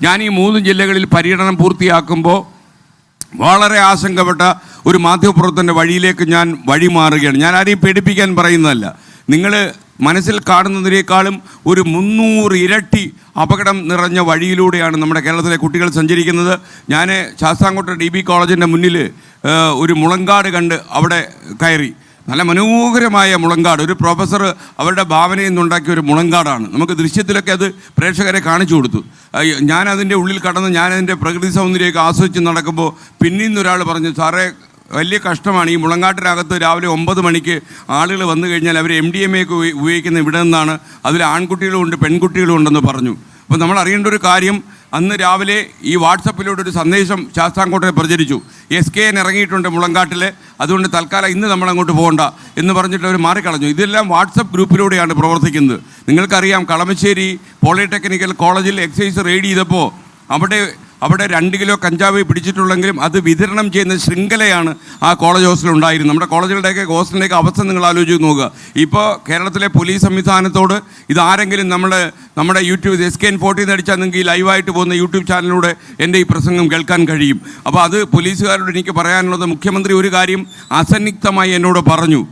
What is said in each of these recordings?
ഞാൻ ഈ 3 ജില്ലകളിൽ പര്യടനം പൂർത്തിയാക്കുമ്പോൾ വളരെ ആശങ്കപ്പെട്ട ഒരു മാധ്യമപ്രവർത്തകൻ്റെ വഴിയിലേക്ക് ഞാൻ വഴിമാറുകയാണ്. ഞാൻ ആരെയും പേടിപ്പിക്കാൻ പറയുന്നതല്ല. നിങ്ങൾ മനസ്സിൽ കാണുന്നതിനേക്കാളും ഒരു 300 ഇരട്ടി അപകടം നിറഞ്ഞ വഴിയിലൂടെയാണ് നമ്മുടെ കേരളത്തിലെ കുട്ടികൾ സഞ്ചരിക്കുന്നത്. ഞാൻ ശാസ്താംകോട്ട DB കോളേജിൻ്റെ മുന്നിൽ ഒരു മുളങ്കാട് കണ്ട് അവിടെ കയറി. നല്ല മനോഹരമായ മുളങ്കാട്, ഒരു പ്രൊഫസർ അവരുടെ ഭാവനയിൽ നിന്നുണ്ടാക്കിയ ഒരു മുളങ്കാടാണ്. നമുക്ക് ദൃശ്യത്തിലൊക്കെ അത് പ്രേക്ഷകരെ കാണിച്ചു കൊടുത്തു. ഞാനതിൻ്റെ ഉള്ളിൽ കടന്ന് ഞാനതിൻ്റെ പ്രകൃതി സൗന്ദര്യമൊക്കെ ആസ്വദിച്ച് നടക്കുമ്പോൾ പിന്നിൽ നിന്നൊരാൾ പറഞ്ഞു, സാറേ വലിയ കഷ്ടമാണ്, ഈ മുളങ്കാട്ടിനകത്ത് രാവിലെ 9 മണിക്ക് ആളുകൾ വന്നു കഴിഞ്ഞാൽ അവർ MDMA ഒക്കെ ഉപയോഗിക്കുന്ന ഇവിടെ നിന്നാണ്, അതിൽ ആൺകുട്ടികളുമുണ്ട് പെൺകുട്ടികളും ഉണ്ടെന്ന് പറഞ്ഞു. അപ്പോൾ നമ്മൾ അറിയേണ്ട ഒരു കാര്യം, അന്ന് രാവിലെ ഈ വാട്സപ്പിലൂടെ ഒരു സന്ദേശം ശാസ്താംകോട്ടയിൽ പ്രചരിച്ചു, SKN ഇറങ്ങിയിട്ടുണ്ട് മുളങ്കാട്ടിൽ, അതുകൊണ്ട് തൽക്കാലം ഇന്ന് നമ്മളങ്ങോട്ട് പോകണ്ട എന്ന് പറഞ്ഞിട്ട് അവർ മാറിക്കളഞ്ഞു. ഇതെല്ലാം വാട്സപ്പ് ഗ്രൂപ്പിലൂടെയാണ് പ്രവർത്തിക്കുന്നത്. നിങ്ങൾക്കറിയാം, കളമശ്ശേരി പോളിടെക്നിക്കൽ കോളേജിൽ എക്സൈസ് റെയ്ഡ് ചെയ്തപ്പോൾ അവിടെ 2 കിലോ കഞ്ചാവ് പിടിച്ചിട്ടുള്ളെങ്കിലും അത് വിതരണം ചെയ്യുന്ന ശൃംഖലയാണ് ആ കോളേജ് ഹോസ്റ്റലിൽ ഉണ്ടായിരുന്നത്. നമ്മുടെ കോളേജുകളുടെയൊക്കെ ഹോസ്റ്റലിൻ്റെയൊക്കെ അവസ്ഥ നിങ്ങൾ ആലോചിച്ച് നോക്കുക. ഇപ്പോൾ കേരളത്തിലെ പോലീസ് സംവിധാനത്തോട് ഇതാരെങ്കിലും നമ്മുടെ യൂട്യൂബ് SKN 40 അടിച്ചാൽ നിങ്ങൾക്ക് ഈ ലൈവായിട്ട് പോകുന്ന യൂട്യൂബ് ചാനലിലൂടെ എൻ്റെ ഈ പ്രസംഗം കേൾക്കാൻ കഴിയും. അപ്പോൾ അത് പോലീസുകാരോട് എനിക്ക് പറയാനുള്ളത്, മുഖ്യമന്ത്രി ഒരു കാര്യം അസന്നിഗ്ധമായി എന്നോട് പറഞ്ഞു,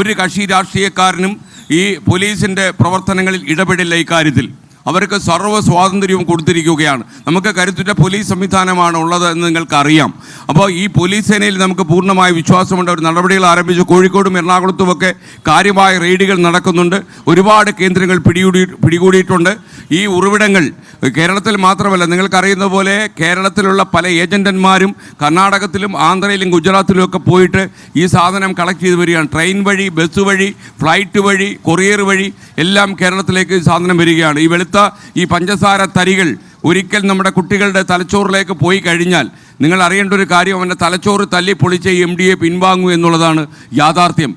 ഒരു കക്ഷി രാഷ്ട്രീയക്കാരനും ഈ പോലീസിൻ്റെ പ്രവർത്തനങ്ങളിൽ ഇടപെടില്ല. ഇക്കാര്യത്തിൽ അവർക്ക് സർവ്വ സ്വാതന്ത്ര്യവും കൊടുത്തിരിക്കുകയാണ്. നമുക്ക് കരുത്തുറ്റ പോലീസ് സംവിധാനമാണ് ഉള്ളത് എന്ന് നിങ്ങൾക്കറിയാം. അപ്പോൾ ഈ പോലീസ് സേനയിൽ നമുക്ക് പൂർണ്ണമായ വിശ്വാസമുണ്ട്. ഒരു നടപടികൾ ആരംഭിച്ചു. കോഴിക്കോടും എറണാകുളത്തുമൊക്കെ കാര്യമായ റെയ്ഡുകൾ നടക്കുന്നുണ്ട്. ഒരുപാട് കേന്ദ്രങ്ങൾ പിടികൂടിയിട്ടുണ്ട്. ഈ ഉറവിടങ്ങൾ കേരളത്തിൽ മാത്രമല്ല, നിങ്ങൾക്കറിയുന്ന പോലെ കേരളത്തിലുള്ള പല ഏജന്റന്മാരും കർണാടകത്തിലും ആന്ധ്രയിലും ഗുജറാത്തിലും ഒക്കെ പോയിട്ട് ഈ സാധനം കളക്ട് ചെയ്ത് വരികയാണ്. ട്രെയിൻ വഴി, ബസ് വഴി, ഫ്ലൈറ്റ് വഴി, കൊറിയർ വഴി എല്ലാം കേരളത്തിലേക്ക് സാധനം വരികയാണ്. ഈ പഞ്ചസാര തരികൾ ഒരിക്കൽ നമ്മുടെ കുട്ടികളുടെ തലച്ചോറിലേക്ക് പോയി കഴിഞ്ഞാൽ നിങ്ങൾ അറിയേണ്ട ഒരു കാര്യം, അവൻ്റെ തലച്ചോറ് തല്ലി പൊളിച്ച് MDA പിൻവാങ്ങൂ എന്നുള്ളതാണ് യാഥാർത്ഥ്യം.